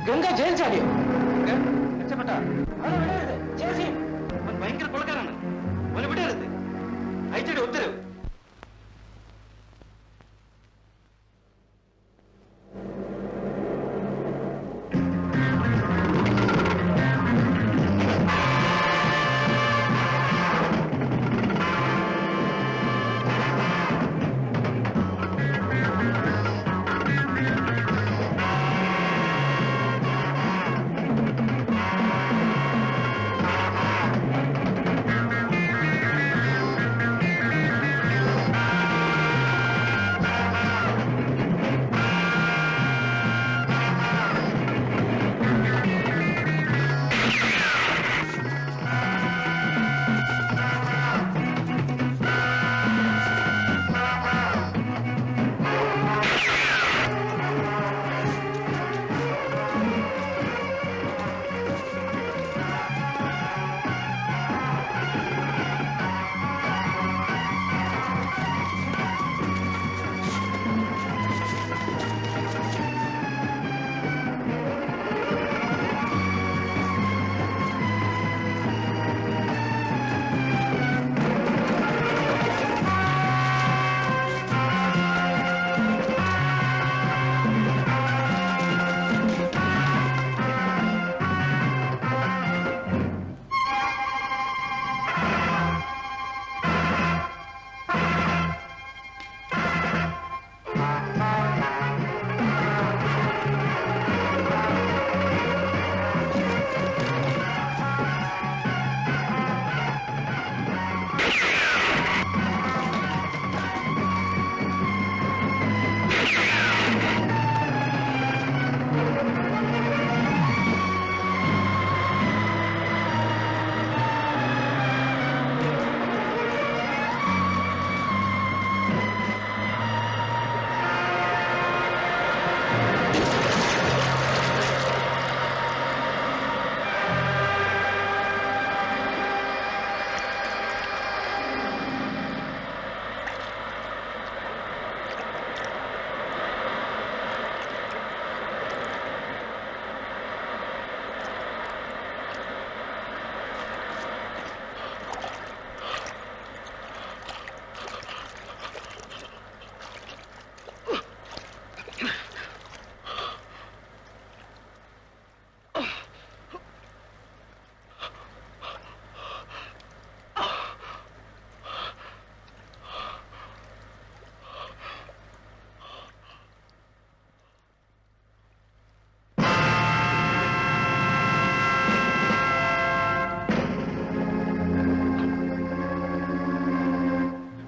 Ganga jail ചാടിയോ? രക്ഷപ്പെട്ട ഭയങ്കര കൊള്ളക്കാരാണ്. അവനെ വിടരുത്. അയച്ചയുടെ ഉത്തരവ്.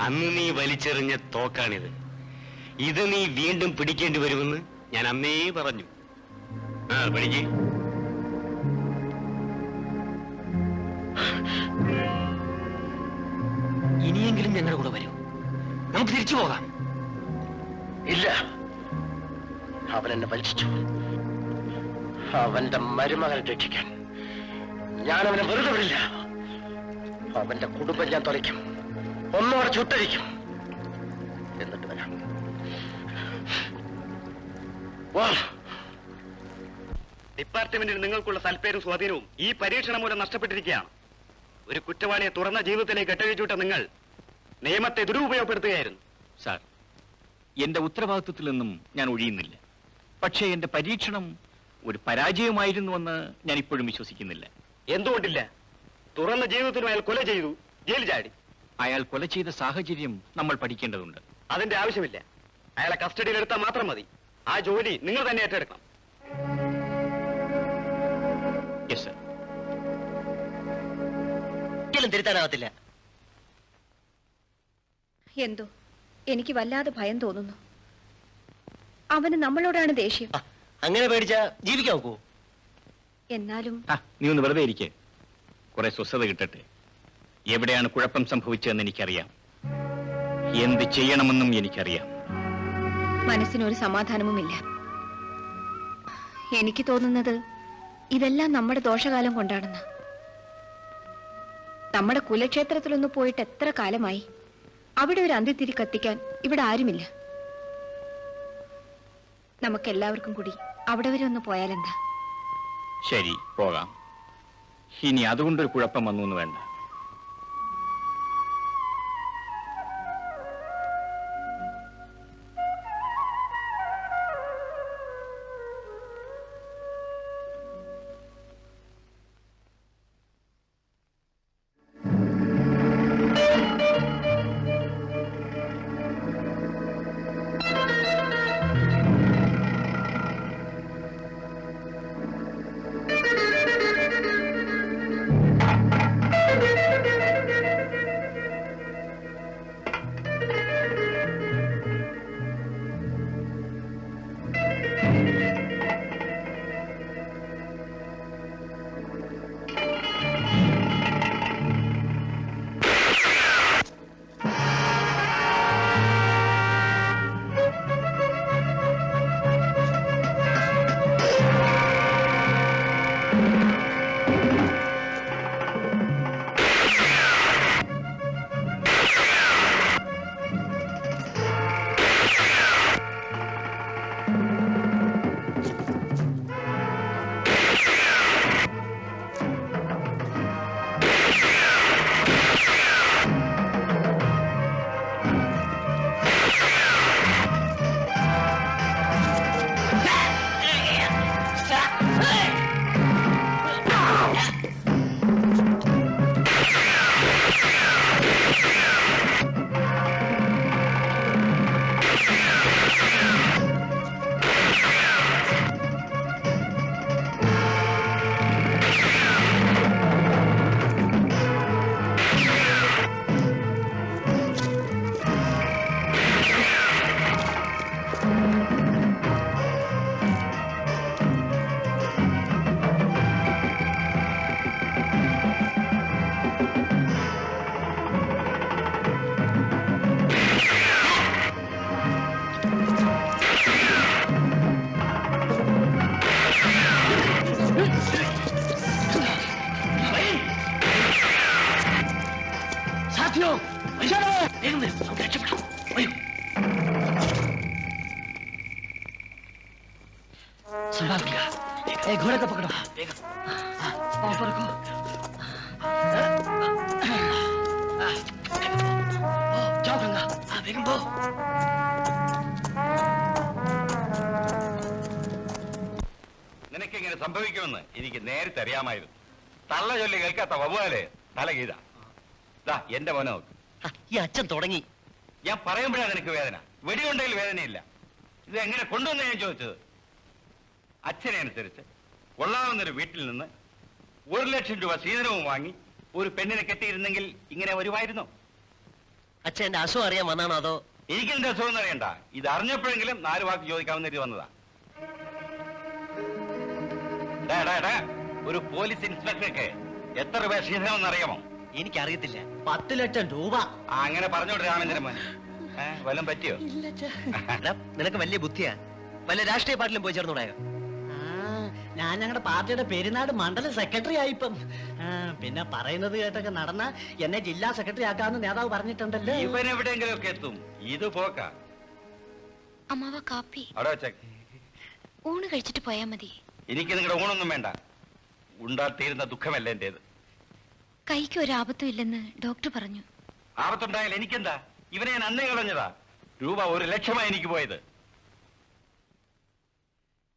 അന്ന് നീ വലിച്ചെറിഞ്ഞ തോക്കാണിത്. ഇത് നീ വീണ്ടും പിടിക്കേണ്ടി വരുമെന്ന് ഞാൻ അന്നേ പറഞ്ഞു. പിടിക്ക്. ഇനിയെങ്കിലും ഞങ്ങളുടെ കൂടെ വരൂ. നമുക്ക് തിരിച്ചു പോകാം. ഇല്ല, അവൻ എന്നെ വലിച്ചു. അവന്റെ മരുമകനെ രക്ഷിക്കാൻ ഞാൻ അവനെ വെറുതെ വിടില്ല. അവന്റെ കുടുംബം ഞാൻ തുലയ്ക്കും, ഒന്നോടെ ചുട്ടരിക്കും. എന്നിട്ട് വരാം. ഡിപ്പാർട്ട്മെന്റിൽ നിങ്ങൾക്കുള്ള സൽപ്പേരും സ്വാധീനവും ഈ പരീക്ഷണം മൂലം നഷ്ടപ്പെട്ടിരിക്കുകയാണ്. ഒരു കുറ്റവാളിയെ തുറന്ന ജീവിതത്തിലേക്ക് കെട്ടഴിച്ചുവിട്ട നിങ്ങൾ നിയമത്തെ ദുരുപയോഗപ്പെടുത്തുകയായിരുന്നു. സാർ, എന്റെ ഉത്തരവാദിത്വത്തിൽ നിന്നും ഞാൻ ഒഴിയുന്നില്ല. പക്ഷേ എന്റെ പരീക്ഷണം ഒരു പരാജയമായിരുന്നുവെന്ന് ഞാൻ ഇപ്പോഴും വിശ്വസിക്കുന്നില്ല. എന്തുകൊണ്ടില്ല? തുറന്ന ജീവിതത്തിനും അയാൾ കൊല ചെയ്തു, ജയിൽ ചാടി. അയാൾ കൊല ചെയ്ത സാഹചര്യം നമ്മൾ പഠിക്കേണ്ടതുണ്ട്. അതിന്റെ ആവശ്യമില്ല. അയാളെ കസ്റ്റഡിയിൽ എടുത്താൽ മാത്രം മതി. ആ ജോലി നിങ്ങൾ തന്നെ ഏറ്റെടുക്കണം. Yes sir. ഒരിക്കലും തിരുത്താനാവത്തില്ല. എന്തോ എനിക്ക് വല്ലാതെ ഭയം തോന്നുന്നു. അവന് നമ്മളോടാണ് ദേഷ്യം. അങ്ങനെ പേടിച്ചാ ജീവിക്കാൻ നോക്കൂ. എന്നാലും നീ ഒന്ന് വെറുതെ ഇരിക്കേ. കുറെ സ്വസ്ഥത കിട്ടട്ടെ. എവിടെയാണ് കുഴപ്പം സംഭവിച്ചതെന്ന് എനിക്കറിയാം. എന്ത് ചെയ്യണമെന്നും എനിക്കറിയാം. മനസ്സിനൊരു സമാധാനവുമില്ല. എനിക്ക് തോന്നുന്നത് ഇതെല്ലാം നമ്മുടെ ദോഷകാലം കൊണ്ടാണെന്ന്. നമ്മുടെ കുലക്ഷേത്രത്തിലൊന്ന് പോയിട്ട് എത്ര കാലമായി. അവിടെ ഒരു അന്തിത്തിരി കത്തിക്കാൻ ഇവിടെ ആരുമില്ല. നമുക്കെല്ലാവർക്കും കൂടി അവിടെ വരെ ഒന്ന് പോയാലെന്താ? ശരി, പോകാം. ഇനി അതുകൊണ്ടൊരു കുഴപ്പം വന്നു എന്ന് വേണ്ട. घोड़े को पकड़ो, पाँव पर रखो। जाओ गंगा, बेगम बो। നിനക്കിങ്ങനെ സംഭവിക്കുമെന്ന് എനിക്ക് നേരത്തെ അറിയാമായിരുന്നു. തള്ള ചൊല്ലി കേൾക്കാത്ത വവ്വാല് തല ഗീത. എന്റെ മോനെ നോക്ക്. ഈ അച്ഛൻ തുടങ്ങി. ഞാൻ പറയുമ്പോഴാണ് നിനക്ക് വേദന. വെടിയുണ്ടെങ്കിൽ വേദനയില്ല. ഇത് എങ്ങനെ കൊണ്ടുവന്ന് ഞാൻ ചോദിച്ചത്. അച്ഛനെ അനുസരിച്ച് കൊള്ളാവുന്നൊരു വീട്ടിൽ നിന്ന് 1 ലക്ഷം രൂപ സീതനവും വാങ്ങി ഒരു പെണ്ണിനെ കെട്ടിയിരുന്നെങ്കിൽ ഇങ്ങനെ വരുമായിരുന്നോ? അച്ഛൻ എന്റെ അസുഖം അറിയാൻ വന്നാണോ അതോ? എനിക്കെന്റെ അസുഖം എന്ന് അറിയണ്ട. ഇത് അറിഞ്ഞപ്പോഴെങ്കിലും 4 വാക്ക് ചോദിക്കാവുന്ന രീതി വന്നതാ. ഒരു പോലീസ് ഇൻസ്പെക്ടർക്ക് എത്ര രൂപ സീതനം അറിയാമോ? എനിക്കറിയത്തില്ല. 10 ലക്ഷം രൂപ. അങ്ങനെ പറഞ്ഞോട്ട് രാമേന്ദ്രൻ മോൻ വല്ലതും പറ്റിയോ? നിനക്ക് വലിയ ബുദ്ധിയാ. വല്ല രാഷ്ട്രീയ പാർട്ടിയിലും പോയി ചേർന്നൂടായോ? ഞാൻ ഞങ്ങളുടെ പാർട്ടിയുടെ പെരുന്നാട് മണ്ഡലം സെക്രട്ടറി ആയിപ്പം. പിന്നെ പറയുന്നത് കേട്ടൊക്കെ നടന്ന എന്നെ ജില്ലാ സെക്രട്ടറി ആക്കാന്ന് നേതാവ് പറഞ്ഞിട്ടുണ്ടല്ലോ. ഇവൻ എവിടെയെങ്കിലും ഒക്കെ എത്തും. ഇത് പോക്ക. അമ്മാവ കാപ്പി അവിടെ വെച്ചേക്ക്. ഊണ് കഴിച്ചിട്ട് പോയാ മതി. എനിക്ക് നിങ്ങളുടെ ഊണൊന്നും വേണ്ട. ഉണ്ടാൽ തീരുന്ന ദുഃഖമല്ല എന്റേത്. കൈക്ക് ഒരു ആപത്തും ഇല്ലെന്ന് ഡോക്ടർ പറഞ്ഞു. ആപത്തുണ്ടായാൽ എനിക്കെന്താ? ഇവനെ ഞാൻ അന്നേ കളഞ്ഞതാ. രൂപ 1 ലക്ഷമായി എനിക്ക് പോയത്.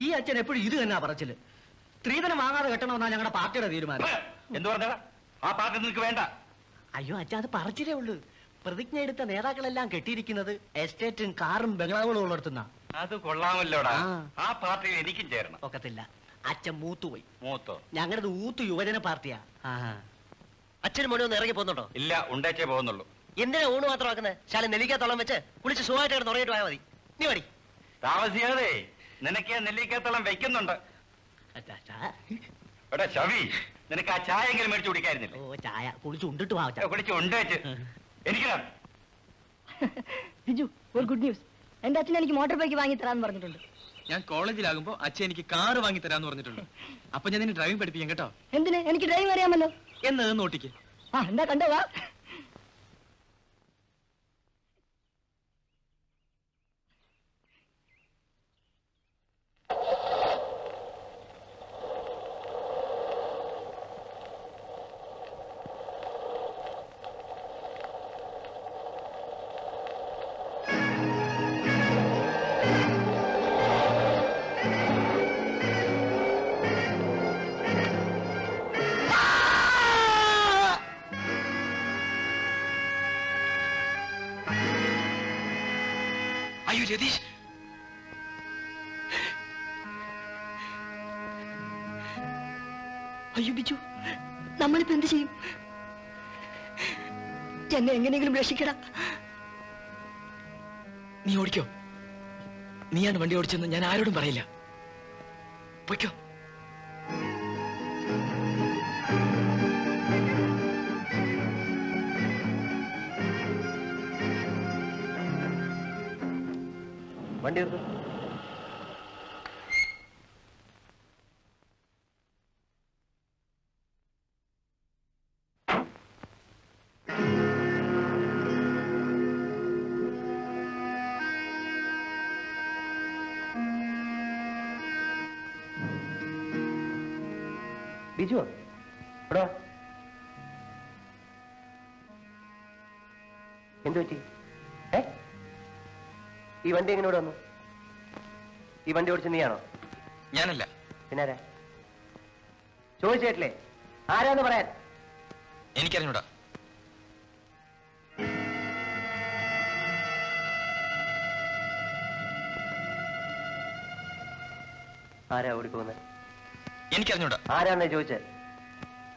ഈ അച്ഛൻ എപ്പോഴും ഇത് തന്നെ പറച്ചില്. സ്ത്രീധനം വാങ്ങാതെ കെട്ടണമെന്നാ ഞങ്ങളുടെ പാർട്ടിയുടെ തീരുമാനം. എന്തു പറഞ്ഞാ? ആ പാർട്ടി നിനക്ക് വേണ്ട. അയ്യോ അച്ഛൻ, അത് പറച്ചിലേ ഉള്ളൂ. പ്രതിജ്ഞ എടുത്ത നേതാക്കളെല്ലാം കെട്ടിയിരിക്കുന്നത് എസ്റ്റേറ്റും കാറും ബംഗ്ലാവുകളും ഉള്ളിടത്തുന്ന. അത് കൊള്ളാമല്ലോടാ. ആ. ആ പാർട്ടിയിൽ എനിക്കും ചേരണം. ഒക്കത്തില്ല. അച്ഛൻ മൂത്തുപോയി. മൂത്തോ? ഞങ്ങളുടെ ഊത്ത് യുവജന പാർട്ടിയാ. അച്ഛനും മോനും ഒന്ന് ഇറങ്ങി പോകുന്നുണ്ടോ? ഇല്ല, ഉണ്ടേച്ചേ പോകുന്നുള്ളൂ. എന്തിനാ ഊണ് മാത്രമാക്കുന്നത്? ശാലം നെല്ലിക്കാത്തോളം വെച്ച് കുളിച്ച് സുഖമായിട്ട് കിടന്ന് ഉറങ്ങിയിട്ട് പോയാൽ മതി. നീ മടി. താമസിയാതെ നിനക്ക് ആ നെല്ലിക്കത്തോളം വെക്കുന്നുണ്ട്. എടാ ശവി, നിനക്ക് ആ ചായ എങ്കിലും മേടിച്ചു കുടിക്കായിരുന്നില്ല? ഓ, ചായ കുളിച്ച് ഉണ്ടിട്ട് വാ അച്ഛാ. കുടിച്ച് ഉണ്ടേച്ച് എനിക്ക് ബിജു, ഒരു ഗുഡ് ന്യൂസ്. എന്റെ അച്ഛൻ എനിക്ക് മോട്ടോർ ബൈക്ക് വാങ്ങി തരാന്ന് പറഞ്ഞിട്ടുണ്ട്. ഞാൻ കോളേജിലാകുമ്പോ അച്ഛൻ എനിക്ക് കാറ് വാങ്ങി തരാന്ന് പറഞ്ഞിട്ടുണ്ട്. അപ്പൊ ഞാൻ നിന്നെ ഡ്രൈവിംഗ് പഠിപ്പിക്കാം കേട്ടോ. എന്തിന്? എനിക്ക് ഡ്രൈവിംഗ് അറിയാമല്ലോ. എന്നത് നോട്ടിക്ക്. എന്താ കണ്ടോ? വാ. രതീഷ്, അയ്യോ ബിജു, നമ്മളിപ്പോ എന്ത് ചെയ്യും? എന്നെ എങ്ങനെയെങ്കിലും രക്ഷിക്കടാ. നീ ഓടിക്കോ. നീയാണ് വണ്ടി ഓടിച്ചെന്ന് ഞാൻ ആരോടും പറയില്ല. പൊയ്ക്കോ. വണ്ടി എടുത്തു. ബിജു ഇവിടെ എന്തു പറ്റി? ഈ വണ്ടി എങ്ങനെ ഇവിടെ വന്നു? ഈ വണ്ടി ഓടിച്ച നീയാണോ? ഞാനല്ല. പിന്നാരാ? ചോദിച്ചേട്ടില്ലേ ആരാന്ന് പറയാൻ? എനിക്കറിഞ്ഞൂടാ. ആരാ ഓടിപ്പോകുന്നത്? എനിക്കറിഞ്ഞൂടാ. ആരാന്നേ ചോദിച്ചേ?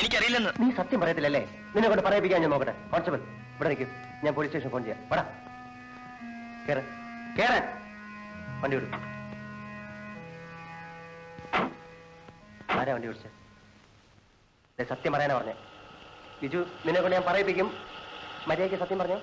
എനിക്കറിയില്ലെന്ന്. നീ സത്യം പറയത്തില്ലല്ലേ? നിന്നെ കൊണ്ട് പറയിപ്പിക്കാൻ ഞാൻ നോക്കട്ടെ. കോൺസ്റ്റബിൾ ഇവിടെ നിൽക്കും, ഞാൻ പോലീസ് സ്റ്റേഷൻ ഫോൺ ചെയ്യാം. വടാ കേറാൻ. വണ്ടി വിടും. ആരാ വണ്ടി ഓടിച്ചേ? സത്യം പറയാനാ പറഞ്ഞേ. ബിജു, നിന്നെ കൊണ്ട് ഞാൻ പറയിപ്പിക്കും. മര്യാദയ്ക്ക് സത്യം പറഞ്ഞോ.